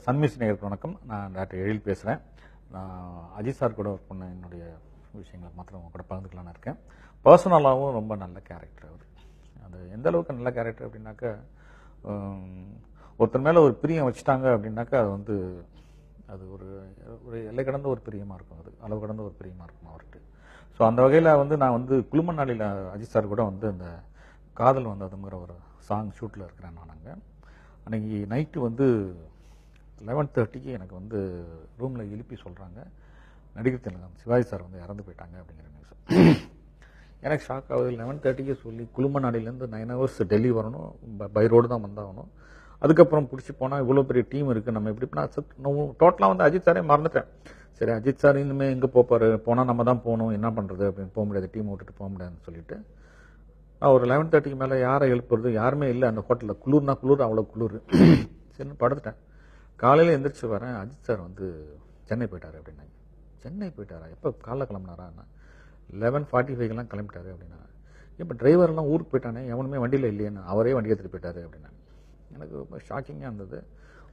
சன்மிஸ் நேயர்களுக்கு வணக்கம். நான் டாக்டர் எழில் பேசுகிறேன். நான் அஜித் சார் கூட ஒர்க் பண்ண என்னுடைய விஷயங்களை மாத்திரம் உங்க கூட பகிர்ந்துக்கலான்னு இருக்கேன். பர்சனலாகவும் ரொம்ப நல்ல கேரக்டர் அவர். அது எந்த அளவுக்கு நல்ல கேரக்டர் அப்படின்னாக்கா, ஒருத்தர் மேலே ஒரு பிரியம் வச்சுட்டாங்க அப்படின்னாக்கா அது ஒரு ஒரு எல்லை கடந்த ஒரு பிரியமாக இருக்கும், அது அளவு கடந்த ஒரு பிரியமாக இருக்கும் அவர்கிட்ட. ஸோ அந்த வகையில் நான் குளுமணாலியில் அஜித் சார் கூட அந்த காதல் அதுங்கிற ஒரு சாங் ஷூட்டில் இருக்கிறேன் நான். அன்றைக்கி நைட்டு 11:30க்கு எனக்கு ரூமில் எழுப்பி சொல்கிறாங்க, நடிகர் திலகம் சிவாஜி சார் இறந்து போயிட்டாங்க அப்படிங்கிற நியூஸ். எனக்கு ஷாக் ஆகுது. 11:30க்கு சொல்லி குளுமணாலிலேருந்து 9 hours டெல்லி வரணும், பை ரோடு தான் வந்தாகணும். அதுக்கப்புறம் பிடிச்சி போனால் இவ்வளோ பெரிய டீம் இருக்குது, நம்ம எப்படி நான் டோட்டலாக அஜித் சாரே மறந்துட்டேன். சரி, அஜித் சார் இனிமேல் எங்கே போப்பார், போனால் நம்ம தான் போகணும், என்ன பண்ணுறது அப்படின்னு, போக முடியாது, டீம் விட்டுட்டு போக முடியாதுன்னு சொல்லிட்டு நான் ஒரு 11:30க்கு மேலே யாரை எழுப்புறது, யாருமே இல்லை அந்த ஹோட்டலில். குளிர்னா குளிர், அவ்வளோ குளிர். சரின்னு படுத்துட்டேன். காலையில் எந்திரிச்சு வரேன், அஜித் சார் சென்னை போயிட்டார் அப்படின்னாங்க. சென்னை போயிட்டாரா? எப்போ காலைல கிளம்புனாரா? 11:45க்கெல்லாம் கிளம்பிட்டாரு அப்படின்னா. இப்போ டிரைவர்லாம் ஊருக்கு போயிட்டானே, எவனுமே வண்டியில் இல்லையேன்னு, அவரே வண்டி எடுத்துகிட்டு போயிட்டாரு அப்படின்னாங்க. எனக்கு ரொம்ப ஷாக்கிங்காக இருந்தது.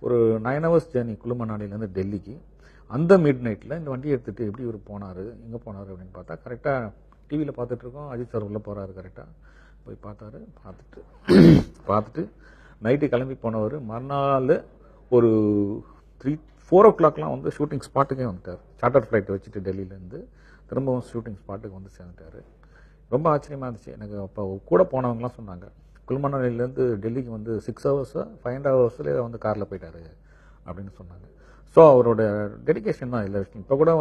ஒரு 9 hours ஜேர்னி குளுமணாலிலேருந்து டெல்லிக்கு. அந்த மிட் நைட்டில் இந்த வண்டியை எடுத்துகிட்டு எப்படி இவர் போனார், எங்கே போனார் அப்படின்னு பார்த்தா, கரெக்டாக டிவியில் பார்த்துட்ருக்கோம், அஜித் சார் உள்ளே போகிறாரு. கரெக்டாக போய் பார்த்துட்டு நைட்டு கிளம்பி போனவர் மறுநாள் ஒரு 4 o'clockலாம் ஷூட்டிங் ஸ்பாட்டுக்கே வந்துட்டார். சார்ட்டர் ஃப்ளைட் வச்சுட்டு டெல்லியிலேருந்து திரும்பவும் ஷூட்டிங் ஸ்பாட்டுக்கு சேர்ந்துட்டார். ரொம்ப ஆச்சரியமாக இருந்துச்சு எனக்கு. அப்போ கூட போனவங்கலாம் சொன்னாங்க, குளுமணாலிலேருந்து டெல்லிக்கு 6 hours 5 hours காரில் போயிட்டார் அப்படின்னு சொன்னாங்க. ஸோ அவரோட டெடிக்கேஷன் தான் இல்லை விஷயம். இப்போ கூட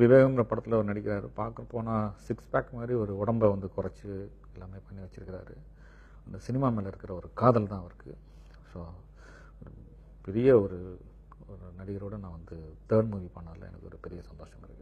விவேகங்கிற படத்தில் அவர் நடிக்கிறாரு. பார்க்க போனால் 6 pack மாதிரி ஒரு உடம்பை குறைச்சி எல்லாமே பண்ணி வச்சிருக்கிறாரு. அந்த சினிமா மேலே இருக்கிற ஒரு காதல் தான் அவருக்கு. ஸோ பெரிய ஒரு நடிகரோடு நான் 3rd மூவி பண்ணதில் எனக்கு ஒரு பெரிய சந்தோஷம் இருக்குது.